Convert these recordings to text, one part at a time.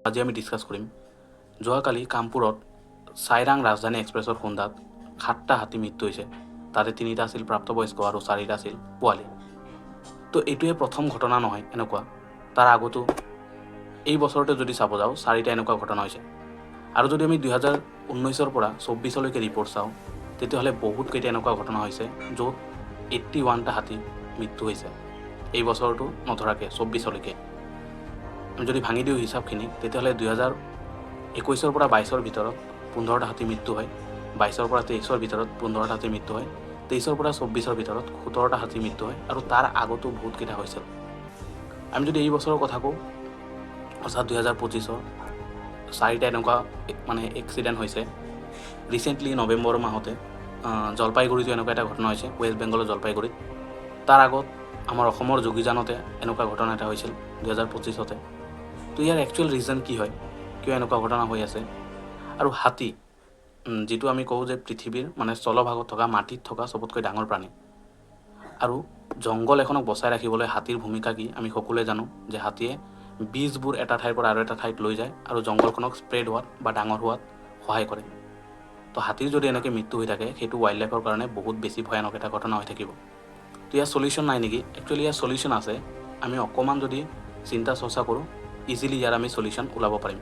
আজি আমি ডিছকাছ কৰিম যোৱাকালি কামপুৰত চাইৰাং ৰাজধানী এক্সপ্ৰেছৰ খুন্দাত 7টা হাতী মৃত্যু হৈছে। তাৰে 3টা আছিল প্ৰাপ্তবয়স্ক আৰু 4টা আছিল পোৱালি। তো এইটোৱে প্ৰথম ঘটনা নহয় এনেকুৱা, তাৰ আগতো এই বছৰতে যদি চাব যাওঁ 4টা এনেকুৱা ঘটনা হৈছে। আৰু যদি আমি 2019ৰ পৰা 24লৈকে ৰিপৰ্ট চাওঁ তেতিয়াহ'লে বহুত কেইটা এনেকুৱা ঘটনা হৈছে য'ত 81টা হাতী মৃত্যু হৈছে এই বছৰটো নধৰাকৈ 24লৈকে। আমি যদি ভাঙি দিওঁ হিচাপখিনি তেতিয়াহ'লে 2021ৰ পৰা 22ৰ ভিতৰত 15টা হাতী মৃত্যু হয়, 22ৰ পৰা 23ৰ ভিতৰত 15টা হাতী মৃত্যু হয়, 23ৰ পৰা 24ৰ ভিতৰত 17টা হাতী মৃত্যু হয়, আৰু তাৰ আগতো বহুতকেইটা হৈছিল। আমি যদি এই বছৰৰ কথা কওঁ, অৰ্থাৎ 2025ৰ 4টা এনেকুৱা এক্সিডেণ্ট হৈছে। ৰিচেণ্টলি নৱেম্বৰ মাহতে জলপাইগুৰিতো এনেকুৱা এটা ঘটনা হৈছে, ৱেষ্ট বেংগলৰ জলপাইগুৰিত। তাৰ আগত আমাৰ অসমৰ যোগীজানতে এনেকুৱা ঘটনা এটা হৈছিল 2025তে। তো ইয়াৰ একচুৱেল ৰিজন কি হয়, কিয় এনেকুৱা ঘটনা হৈ আছে? আৰু হাতী, যিটো আমি কওঁ যে পৃথিৱীৰ স্থলভাগত থকা মাটিত থকা চবতকৈ ডাঙৰ প্ৰাণী, আৰু জংঘল এখনক বচাই ৰাখিবলৈ হাতীৰ ভূমিকা কি আমি সকলোৱে জানো, যে হাতীয়ে বীজবোৰ এটা ঠাইৰ পৰা আৰু এটা ঠাইত লৈ যায় আৰু জংঘলখনক স্প্ৰেড হোৱাত বা ডাঙৰ হোৱাত সহায় কৰে। তো হাতীৰ যদি এনেকৈ মৃত্যু হৈ থাকে সেইটো ৱাইল্ড লাইফৰ কাৰণে বহুত বেছি ভয়ানক এটা ঘটনা হৈ থাকিব। তো ইয়াৰ চলিউশ্যন নাই নেকি? একচুৱেলি ইয়াৰ চলিউশ্যন আছে। আমি অকণমান যদি চিন্তা চৰ্চা কৰোঁ ইজিলি ইয়াৰ আমি চলিউশ্যন ওলাব পাৰিম।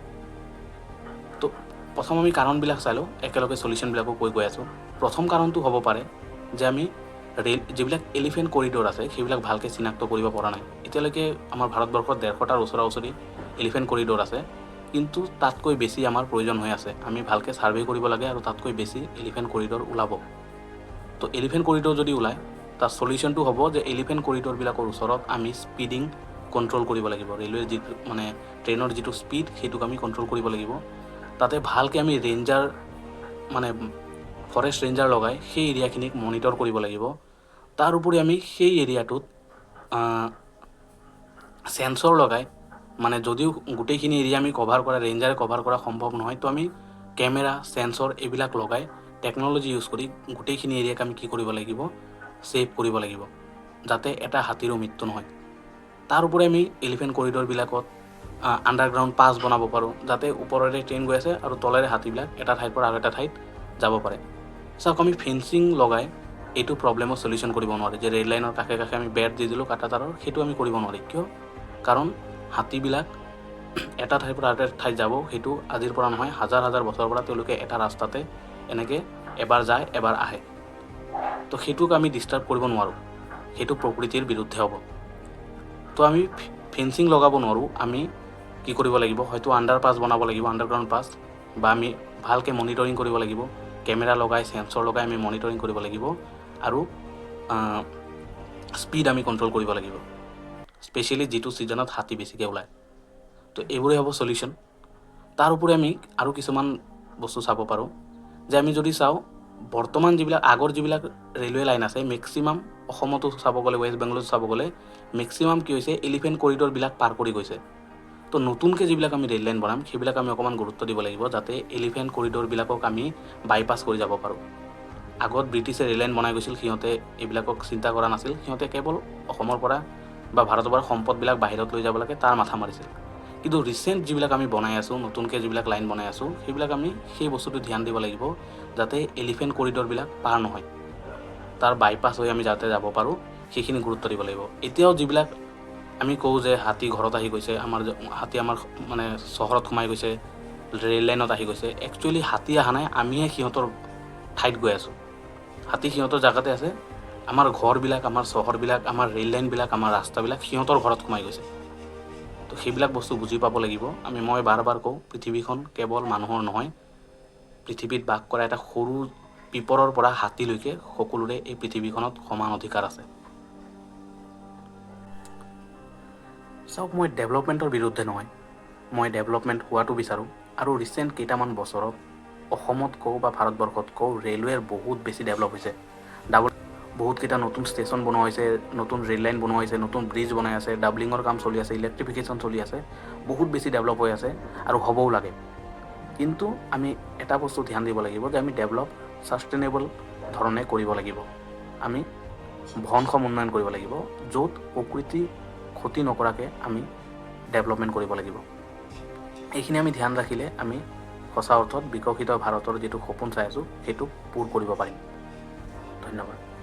তো প্ৰথম আমি কাৰণবিলাক চাই লওঁ, একেলগে চলিউশ্যনবিলাকো গৈ আছোঁ। প্ৰথম কাৰণটো হ'ব পাৰে যে আমি যিবিলাক এলিফেণ্ট কৰিডৰ আছে সেইবিলাক ভালকৈ চিনাক্ত কৰিব পৰা নাই। এতিয়ালৈকে আমাৰ ভাৰতবৰ্ষত 150টাৰ ওচৰা-ওচৰি এলিফেণ্ট কৰিডৰ আছে, কিন্তু তাতকৈ বেছি আমাৰ প্ৰয়োজন হৈ আছে। আমি ভালকৈ ছাৰ্ভে কৰিব লাগে আৰু তাতকৈ বেছি এলিফেণ্ট কৰিডৰ ওলাব। তো এলিফেণ্ট কৰিডৰ যদি ওলায় তাৰ চলিউশ্যনটো হ'ব যে এলিফেণ্ট কৰিডৰবিলাকৰ ওচৰত আমি স্পীডিং কণ্ট্ৰল কৰিব লাগিব। ৰেলৱেৰ যিটো ট্ৰেইনৰ যিটো স্পীড সেইটোক আমি কণ্ট্ৰল কৰিব লাগিব। তাতে ভালকৈ আমি ৰেঞ্জাৰ ফৰেষ্ট ৰেঞ্জাৰ লগাই সেই এৰিয়াখিনিক মনিটৰ কৰিব লাগিব। তাৰ উপৰি আমি সেই এৰিয়াটোত চেঞ্চৰ লগাই, যদিও গোটেইখিনি এৰিয়া আমি কভাৰ কৰা, ৰেঞ্জাৰে কভাৰ কৰা সম্ভৱ নহয়, তো আমি কেমেৰা, চেঞ্চৰ এইবিলাক লগাই টেকন'লজি ইউজ কৰি গোটেইখিনি এৰিয়াক আমি কি কৰিব লাগিব, ছেভ কৰিব লাগিব, যাতে এটা হাতীৰো মৃত্যু নহয়। তাৰ উপৰি আমি এলিফেণ্ট কৰিডৰবিলাকত আণ্ডাৰগ্ৰাউণ্ড পাছ বনাব পাৰোঁ, যাতে ওপৰেৰে ট্ৰেইন গৈ আছে আৰু তলেৰে হাতীবিলাক এটা ঠাইৰ পৰা আৰু এটা ঠাইত যাব পাৰে। চাওক, আমি ফেঞ্চিং লগাই এইটো প্ৰব্লেমৰ চলিউশ্যন কৰিব নোৱাৰি, যে ৰেল লাইনৰ কাষে কাষে আমি বেৰ দি দিলোঁ কাটা তাৰৰ, সেইটো আমি কৰিব নোৱাৰি। কিয়? কাৰণ হাতীবিলাক এটা ঠাইৰ পৰা এটা ঠাইত যাব, সেইটো আজিৰ পৰা নহয়, হাজাৰ হাজাৰ বছৰৰ পৰা তেওঁলোকে এটা ৰাস্তাতে এনেকৈ এবাৰ যায় এবাৰ আহে। তো সেইটোক আমি ডিষ্টাৰ্ব কৰিব নোৱাৰোঁ, সেইটো প্ৰকৃতিৰ বিৰুদ্ধে হ'ব। তো আমি ফেঞ্চিং লগাব নোৱাৰোঁ, আমি কি কৰিব লাগিব, হয়তো আণ্ডাৰপাছ বনাব লাগিব, আণ্ডাৰগ্ৰাউণ্ড পাছ, বা আমি ভালকৈ মনিটৰিং কৰিব লাগিব, কেমেৰা লগাই চেঞ্চৰ লগাই আমি মনিটৰিং কৰিব লাগিব, আৰু স্পীড আমি কণ্ট্ৰল কৰিব লাগিব, স্পেচিয়েলি যিটো ছিজনত হাতী বেছিকৈ ওলায়। তো এইবোৰেই হ'ব চলিউশ্যন। তাৰ উপৰি আমি আৰু কিছুমান বস্তু চাব পাৰোঁ, যে আমি যদি চাওঁ বৰ্তমান আগৰ যিবিলাক ৰেলৱে লাইন আছে, মেক্সিমাম অসমতো চাব গ'লে, ৱেষ্ট বেংগলতো চাব গ'লে মেক্সিমাম কি হৈছে, এলিফেণ্ট কৰিডৰবিলাক পাৰ কৰি গৈছে। তো নতুনকৈ যিবিলাক আমি ৰেল লাইন বনাম সেইবিলাক আমি অকণমান গুৰুত্ব দিব লাগিব, যাতে এলিফেণ্ট কৰিডৰবিলাকক আমি বাইপাছ কৰি যাব পাৰোঁ। আগত ব্ৰিটিছে ৰেল লাইন বনাই গৈছিল, সিহঁতে এইবিলাকক চিন্তা কৰা নাছিল, সিহঁতে কেৱল অসমৰ পৰা বা ভাৰতৰ পৰা সম্পদবিলাক বাহিৰত লৈ যাব লাগে তাৰ মাথা মাৰিছিল। কিন্তু ৰিচেণ্ট যিবিলাক আমি বনাই আছোঁ, নতুনকৈ যিবিলাক লাইন বনাই আছোঁ, সেইবিলাক আমি সেই বস্তুটো ধ্যান দিব লাগিব, যাতে এলিফেণ্ট কৰিডৰবিলাক পাৰ নহয়, তাৰ বাইপাছ হৈ আমি যাতে যাব পাৰোঁ, সেইখিনি গুৰুত্ব দিব লাগিব। এতিয়াও যিবিলাক আমি কওঁ যে হাতী ঘৰত আহি গৈছে, হাতী আমাৰ চহৰত সোমাই গৈছে, ৰেল লাইনত আহি গৈছে, একচুৱেলি হাতী অহা নাই, আমিহে সিহঁতৰ ঠাইত গৈ আছোঁ। হাতী সিহঁতৰ জেগাতে আছে, আমাৰ ঘৰবিলাক, আমাৰ চহৰবিলাক, আমাৰ ৰেল লাইনবিলাক, আমাৰ ৰাস্তাবিলাক সিহঁতৰ ঘৰত সোমাই গৈছে। তো সেইবিলাক বস্তু বুজি পাব লাগিব। মই বাৰ বাৰ কওঁ, পৃথিৱীখন কেৱল মানুহৰ নহয়, পৃথিৱীত বাস কৰা এটা সৰু পিপৰৰ পৰা হাতীলৈকে সকলোৰে এই পৃথিৱীখনত সমান অধিকাৰ আছে। চাওক, মই ডেভেলপমেণ্টৰ বিৰুদ্ধে নহয়, মই ডেভেলপমেণ্ট হোৱাটো বিচাৰোঁ। আৰু ৰিচেণ্ট কেইটামান বছৰত অসমত কওঁ বা ভাৰতবৰ্ষত কওঁ, ৰেলৱেৰ বহুত বেছি ডেভেলপ হৈছে। বহুতকেইটা নতুন ষ্টেচন বনোৱা হৈছে, নতুন ৰেল লাইন বনোৱা হৈছে, নতুন ব্ৰিজ বনাই আছে, ডাবলিঙৰ কাম চলি আছে, ইলেক্ট্ৰিফিকেশ্যন চলি আছে, বহুত বেছি ডেভেলপ হৈ আছে আৰু হ'বও লাগে। কিন্তু আমি এটা বস্তু ধ্যান দিব লাগিব, যে আমি ডেভেলপ ছাষ্টেইনেবল ধৰণে কৰিব লাগিব। আমি বহনক্ষম উন্নয়ন কৰিব লাগিব, য'ত প্ৰকৃতি ক্ষতি নকৰাকৈ আমি ডেভেলপমেণ্ট কৰিব লাগিব। এইখিনি আমি ধ্যান ৰাখিলে আমি সঁচা অৰ্থত বিকশিত ভাৰতৰ যিটো সপোন চাই আছোঁ সেইটো পূৰ কৰিব পাৰিম। ধন্যবাদ।